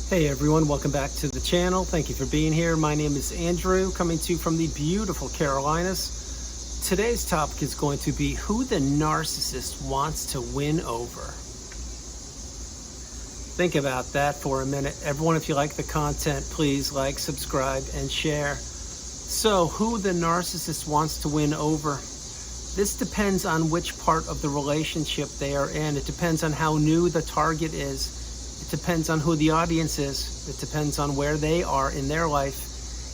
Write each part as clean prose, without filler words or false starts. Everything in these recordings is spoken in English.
Hey everyone, welcome back to the channel. Thank you for being here. My name is Andrew, coming to you from the beautiful Carolinas. Today's topic is going to be who the narcissist wants to win over. Think about that for a minute. Everyone, if you like the content, please like, subscribe, and share. So, who the narcissist wants to win over? This depends on which part of the relationship they are in. It depends on how new the target is. It depends on who the audience is. It depends on where they are in their life.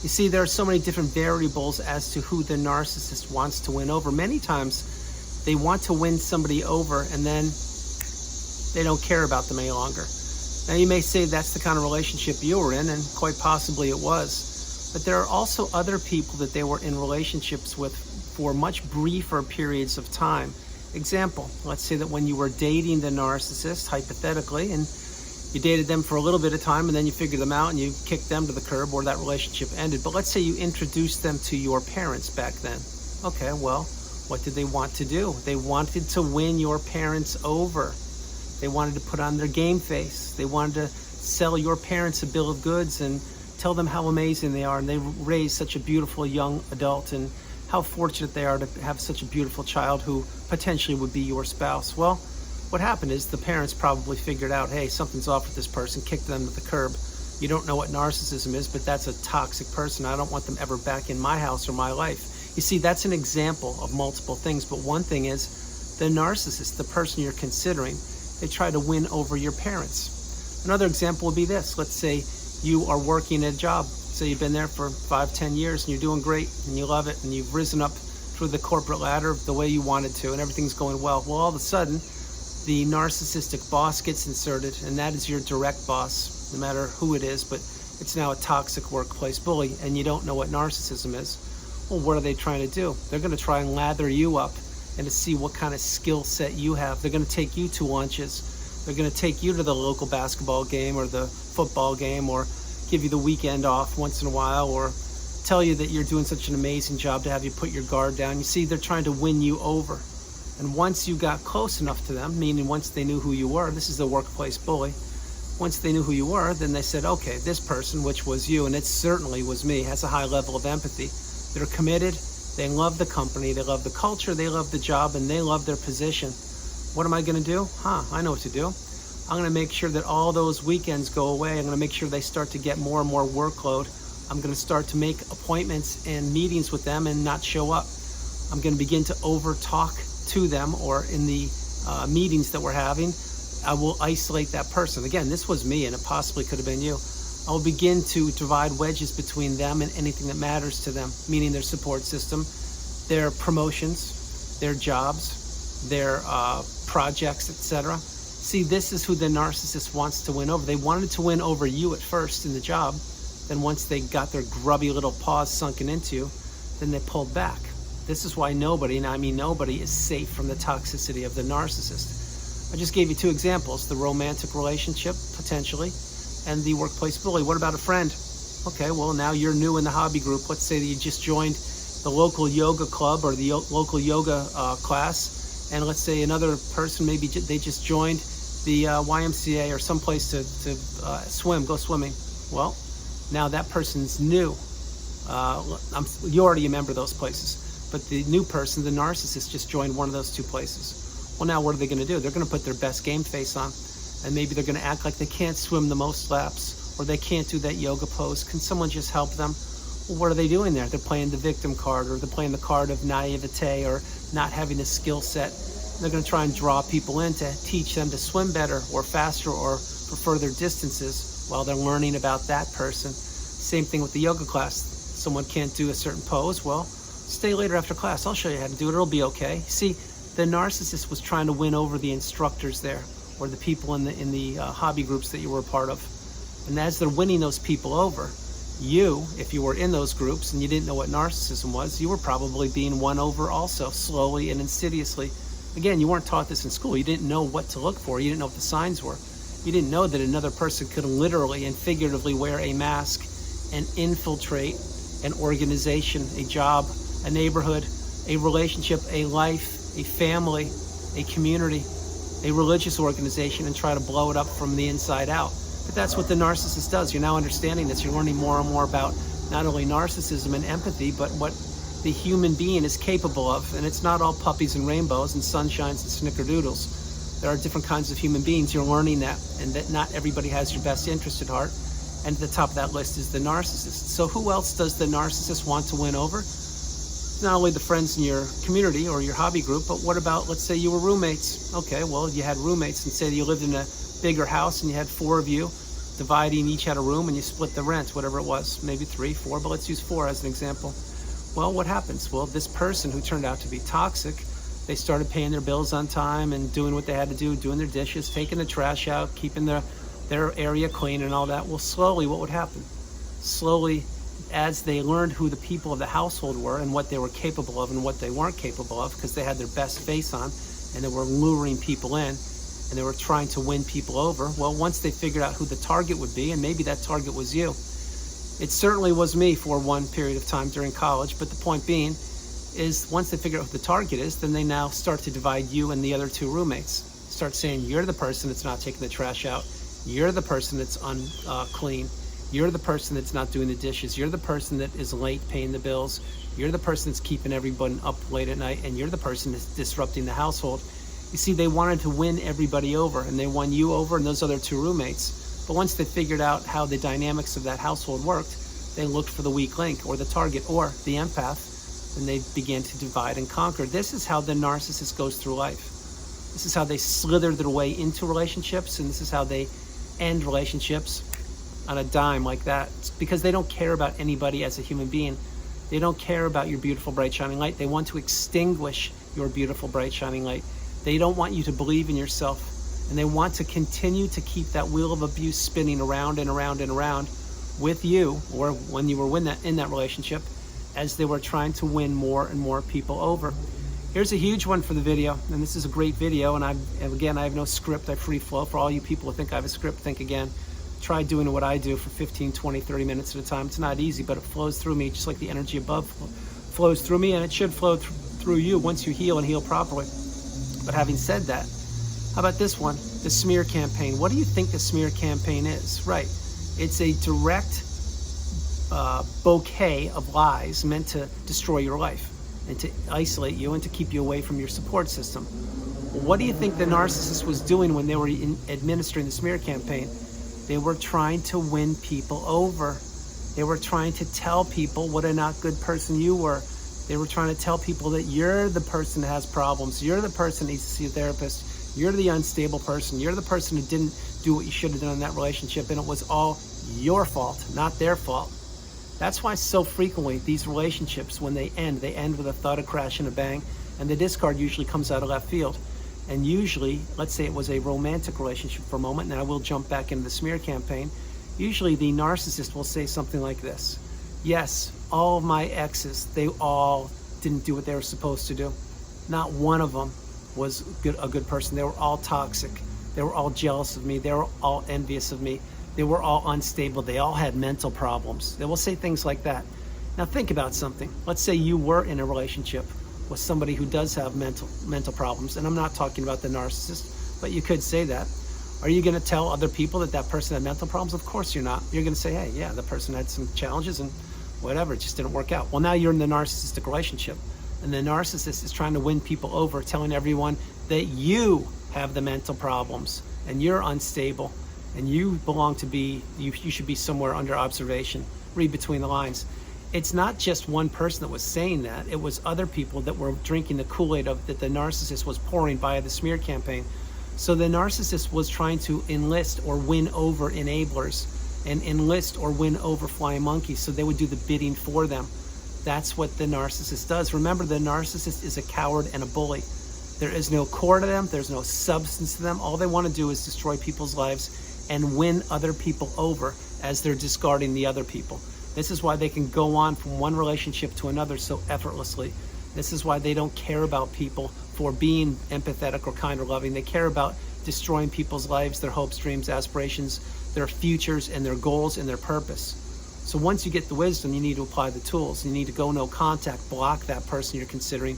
You see, there are so many different variables as to who the narcissist wants to win over. Many times, they want to win somebody over and then they don't care about them any longer. Now, you may say that's the kind of relationship you were in, and quite possibly it was. But there are also other people that they were in relationships with for much briefer periods of time. Example, let's say that when you were dating the narcissist, hypothetically, and you dated them for a little bit of time and then you figured them out and you kicked them to the curb, or that relationship ended. But let's say you introduced them to your parents back then. Okay, well, what did they want to do? They wanted to win your parents over. They wanted to put on their game face. They wanted to sell your parents a bill of goods and tell them how amazing they are. And they raised such a beautiful young adult, and how fortunate they are to have such a beautiful child who potentially would be your spouse. Well, what happened is the parents probably figured out, hey, something's off with this person, kicked them to the curb. You don't know what narcissism is, but that's a toxic person. I don't want them ever back in my house or my life. You see, that's an example of multiple things, but one thing is the narcissist, the person you're considering, they try to win over your parents. Another example would be this. Let's say you are working at a job. Say you've been there for 5-10 years and you're doing great and you love it and you've risen up through the corporate ladder the way you wanted to and everything's going well. Well, all of a sudden, the narcissistic boss gets inserted, and that is your direct boss, no matter who it is, but it's now a toxic workplace bully, and you don't know what narcissism is. Well, what are they trying to do? They're going to try and lather you up and to see what kind of skill set you have. They're going to take you to lunches. They're going to take you to the local basketball game or the football game, or give you the weekend off once in a while, or tell you that you're doing such an amazing job to have you put your guard down. You see, they're trying to win you over. And once you got close enough to them, meaning once they knew who you were, this is the workplace bully, once they knew who you were, then they said, okay, this person, which was you, and it certainly was me, has a high level of empathy. They're committed, they love the company, they love the culture, they love the job, and they love their position. What am I going to do? I know what to do. I'm going to make sure that all those weekends go away. I'm going to make sure they start to get more and more workload. I'm going to start to make appointments and meetings with them and not show up. I'm going to begin to over-talk to them, or in the meetings that we're having, I will isolate that person. Again, this was me, and it possibly could have been you. I will begin to divide wedges between them and anything that matters to them, meaning their support system, their promotions, their jobs, their projects, etc. See, this is who the narcissist wants to win over. They wanted to win over you at first in the job. Then once they got their grubby little paws sunken into you, then they pulled back. This is why nobody, and I mean nobody, is safe from the toxicity of the narcissist. I just gave you two examples, the romantic relationship, potentially, and the workplace bully. What about a friend? Okay, well, now you're new in the hobby group. Let's say that you just joined the local yoga club or the local yoga class, and let's say another person, maybe they just joined the YMCA or someplace to swim, go swimming. Well, now that person's new. You already remember those places. But the new person, the narcissist, just joined one of those two places. Well, now what are they going to do? They're going to put their best game face on. And maybe they're going to act like they can't swim the most laps, or they can't do that yoga pose. Can someone just help them? Well, what are they doing there? They're playing the victim card, or they're playing the card of naivete, or not having a skill set. They're going to try and draw people in to teach them to swim better or faster or for further distances while they're learning about that person. Same thing with the yoga class. Someone can't do a certain pose. Well, stay later after class. I'll show you how to do it. It'll be okay. See, the narcissist was trying to win over the instructors there, or the people in the hobby groups that you were a part of. And as they're winning those people over, you, if you were in those groups and you didn't know what narcissism was, you were probably being won over also, slowly and insidiously. Again, you weren't taught this in school. You didn't know what to look for. You didn't know what the signs were. You didn't know that another person could literally and figuratively wear a mask and infiltrate an organization, a job, a neighborhood, a relationship, a life, a family, a community, a religious organization, and try to blow it up from the inside out. But that's what the narcissist does. You're now understanding this. You're learning more and more about not only narcissism and empathy, but what the human being is capable of. And it's not all puppies and rainbows and sunshines and snickerdoodles. There are different kinds of human beings. You're learning that, and that not everybody has your best interest at heart. And at the top of that list is the narcissist. So who else does the narcissist want to win over? Not only the friends in your community or your hobby group, but what about, let's say you were roommates. Okay, well, you had roommates, and say you lived in a bigger house and you had 4 of you, dividing, each had a room, and you split the rent, whatever it was, maybe 3, 4, but let's use 4 as an example. Well, what happens? Well, this person who turned out to be toxic, they started paying their bills on time and doing what they had to do, doing their dishes, taking the trash out, keeping their area clean and all that. Well, slowly, what would happen? Slowly, as they learned who the people of the household were and what they were capable of and what they weren't capable of, because they had their best face on and they were luring people in and they were trying to win people over. Well, once they figured out who the target would be, and maybe that target was you. It certainly was me for one period of time during college, but the point being is once they figure out who the target is, then they now start to divide you and the other 2 roommates. Start saying, you're the person that's not taking the trash out. You're the person that's unclean. You're the person that's not doing the dishes. You're the person that is late paying the bills. You're the person that's keeping everyone up late at night. And you're the person that's disrupting the household. You see, they wanted to win everybody over, and they won you over and those other 2 roommates. But once they figured out how the dynamics of that household worked, they looked for the weak link or the target or the empath, and they began to divide and conquer. This is how the narcissist goes through life. This is how they slither their way into relationships, and this is how they end relationships on a dime like that. It's because they don't care about anybody as a human being. They don't care about your beautiful, bright, shining light. They want to extinguish your beautiful, bright, shining light. They don't want you to believe in yourself, and they want to continue to keep that wheel of abuse spinning around and around and around with you, or when you were in that relationship, as they were trying to win more and more people over. Here's a huge one for the video, and this is a great video, and again, I have no script. I free flow. For all you people who think I have a script, think again. Try doing what I do for 15, 20, 30 minutes at a time. It's not easy, but it flows through me just like the energy above flows through me, and it should flow through you once you heal and heal properly. But having said that, how about this one, the smear campaign? What do you think the smear campaign is? Right, it's a direct bouquet of lies meant to destroy your life and to isolate you and to keep you away from your support system. What do you think the narcissist was doing when they were administering the smear campaign? They were trying to win people over. They were trying to tell people what a not good person you were. They were trying to tell people that you're the person that has problems. You're the person that needs to see a therapist. You're the unstable person. You're the person who didn't do what you should have done in that relationship, and it was all your fault, not their fault. That's why so frequently these relationships, when they end with a thud, a crash, and a bang, and the discard usually comes out of left field. And usually, let's say it was a romantic relationship for a moment, and I will jump back into the smear campaign. Usually the narcissist will say something like this: yes, all of my exes, they all didn't do what they were supposed to do. Not one of them was a good person. They were all toxic. They were all jealous of me. They were all envious of me. They were all unstable. They all had mental problems. They will say things like that. Now think about something. Let's say you were in a relationship with somebody who does have mental problems, and I'm not talking about the narcissist, but you could say that. Are you going to tell other people that that person had mental problems? Of course you're not. You're going to say, hey, yeah, the person had some challenges and whatever, it just didn't work out. Well, now you're in the narcissistic relationship, and the narcissist is trying to win people over, telling everyone that you have the mental problems and you're unstable and you belong to be, you should be somewhere under observation. Read between the lines. It's not just one person that was saying that. It was other people that were drinking the Kool-Aid that the narcissist was pouring via the smear campaign. So the narcissist was trying to enlist or win over enablers and enlist or win over flying monkeys, so they would do the bidding for them. That's what the narcissist does. Remember, the narcissist is a coward and a bully. There is no core to them. There's no substance to them. All they want to do is destroy people's lives and win other people over as they're discarding the other people. This is why they can go on from one relationship to another so effortlessly. This is why they don't care about people for being empathetic or kind or loving. They care about destroying people's lives, their hopes, dreams, aspirations, their futures, and their goals and their purpose. So once you get the wisdom, you need to apply the tools. You need to go no contact, block that person you're considering,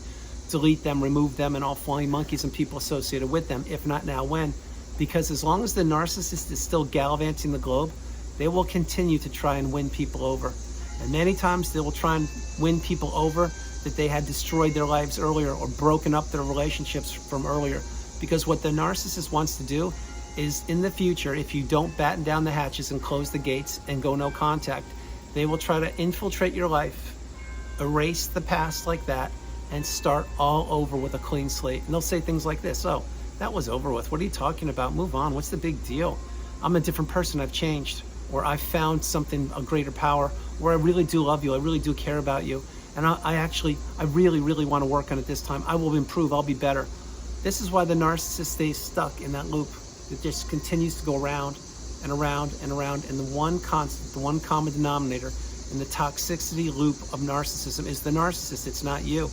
delete them, remove them, and all flying monkeys and people associated with them. If not now, when? Because as long as the narcissist is still gallivanting the globe, they will continue to try and win people over. And many times they will try and win people over that they had destroyed their lives earlier or broken up their relationships from earlier. Because what the narcissist wants to do is, in the future, if you don't batten down the hatches and close the gates and go no contact, they will try to infiltrate your life, erase the past like that, and start all over with a clean slate. And they'll say things like this: oh, that was over with. What are you talking about? Move on. What's the big deal? I'm a different person. I've changed. Or I found something, a greater power, or I really do love you. I really do care about you. And I really, really want to work on it this time. I will improve. I'll be better. This is why the narcissist stays stuck in that loop. It just continues to go around and around and around. And the one constant, the one common denominator in the toxicity loop of narcissism is the narcissist. It's not you.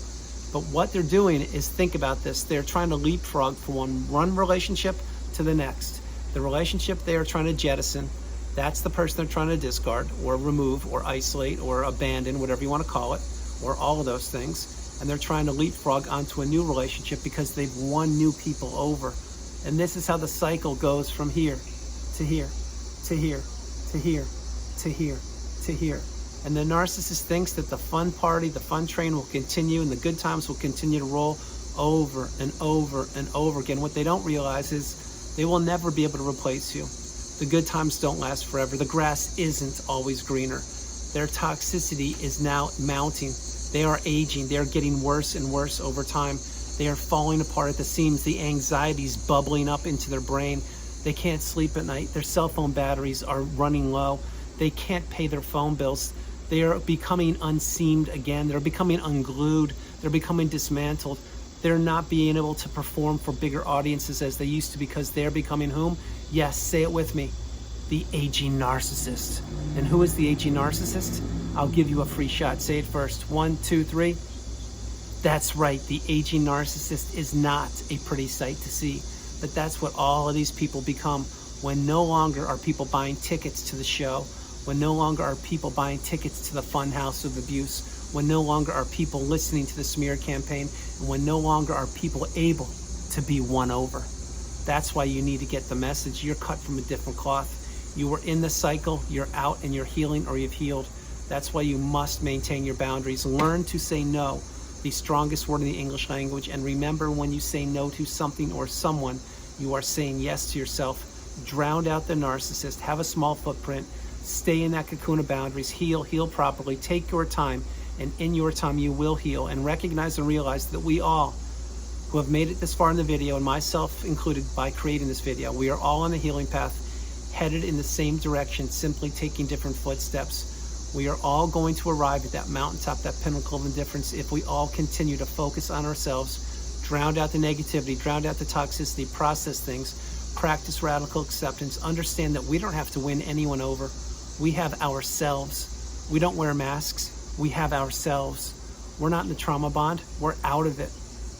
But what they're doing is, think about this. They're trying to leapfrog from one relationship to the next. The relationship they are trying to jettison, that's the person they're trying to discard or remove or isolate or abandon, whatever you want to call it, or all of those things. And they're trying to leapfrog onto a new relationship because they've won new people over. And this is how the cycle goes from here to here, to here, to here, to here, to here. And the narcissist thinks that the fun party, the fun train will continue and the good times will continue to roll over and over and over again. What they don't realize is they will never be able to replace you. The good times don't last forever. The grass isn't always greener. Their toxicity is now mounting. They are aging. They are getting worse and worse over time. They are falling apart at the seams. The anxiety's bubbling up into their brain. They can't sleep at night. Their cell phone batteries are running low. They can't pay their phone bills. They are becoming unseamed again. They're becoming unglued. They're becoming dismantled. They're not being able to perform for bigger audiences as they used to, because they're becoming whom? Yes, say it with me. The aging narcissist. And who is the aging narcissist? I'll give you a free shot. Say it first. 1, 2, 3. That's right. The aging narcissist is not a pretty sight to see. But that's what all of these people become when no longer are people buying tickets to the show, when no longer are people buying tickets to the fun house of abuse, when no longer are people listening to the smear campaign, and when no longer are people able to be won over. That's why you need to get the message. You're cut from a different cloth. You were in the cycle, you're out and you're healing, or you've healed. That's why you must maintain your boundaries. Learn to say no, the strongest word in the English language. And remember, when you say no to something or someone, you are saying yes to yourself. Drown out the narcissist, have a small footprint, stay in that cocoon of boundaries, heal properly, take your time, and in your time you will heal. And recognize and realize that we all who have made it this far in the video, and myself included by creating this video, we are all on the healing path, headed in the same direction, simply taking different footsteps. We are all going to arrive at that mountaintop, that pinnacle of indifference, if we all continue to focus on ourselves, drown out the negativity, drown out the toxicity, process things, practice radical acceptance, understand that we don't have to win anyone over. We have ourselves. We don't wear masks. We have ourselves. We're not in the trauma bond. We're out of it.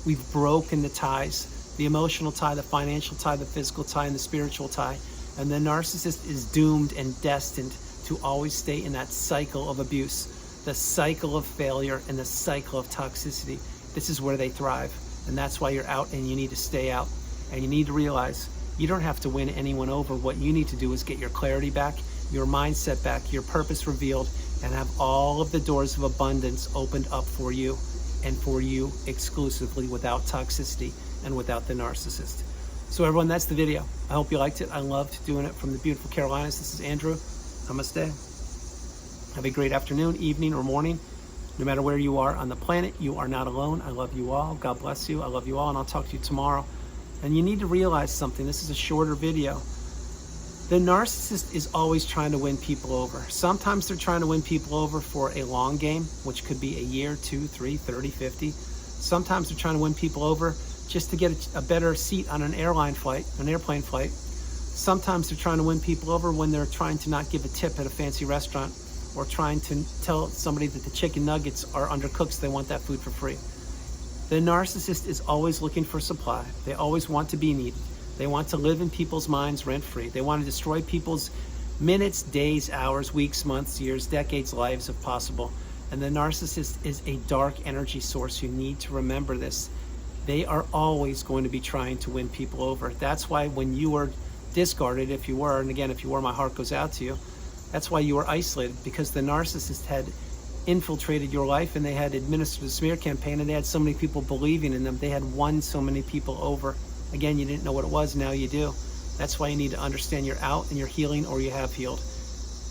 We've broken the ties, the emotional tie, the financial tie, the physical tie, and the spiritual tie. And the narcissist is doomed and destined to always stay in that cycle of abuse, the cycle of failure, and the cycle of toxicity. This is where they thrive. And that's why you're out, and you need to stay out. And you need to realize you don't have to win anyone over. What you need to do is get your clarity back, your mindset back, your purpose revealed, and have all of the doors of abundance opened up for you, and for you exclusively, without toxicity and without the narcissist. So everyone, that's the video. I hope you liked it. I loved doing it from the beautiful Carolinas. This is Andrew. Namaste. Have a great afternoon, evening, or morning. No matter where you are on the planet, you are not alone. I love you all. God bless you. I love you all, and I'll talk to you tomorrow. And you need to realize something. This is a shorter video. The narcissist is always trying to win people over. Sometimes they're trying to win people over for a long game, which could be a year, 2, 3, 30, 50. Sometimes they're trying to win people over just to get a better seat on an airplane flight. Sometimes they're trying to win people over when they're trying to not give a tip at a fancy restaurant, or trying to tell somebody that the chicken nuggets are undercooked, so they want that food for free. The narcissist is always looking for supply. They always want to be needed. They want to live in people's minds rent-free. They want to destroy people's minutes, days, hours, weeks, months, years, decades, lives if possible. And the narcissist is a dark energy source. You need to remember this. They are always going to be trying to win people over. That's why when you were discarded, if you were, and again, if you were, my heart goes out to you, that's why you were isolated, because the narcissist had infiltrated your life and they had administered a smear campaign and they had so many people believing in them. They had won so many people over. Again, you didn't know what it was, now you do. That's why you need to understand you're out and you're healing, or you have healed.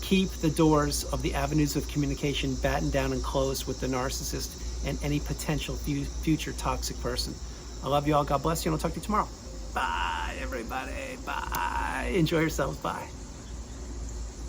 Keep the doors of the avenues of communication battened down and closed with the narcissist and any potential future toxic person. I love you all. God bless you, and I'll talk to you tomorrow. Bye, everybody. Bye. Enjoy yourselves. Bye.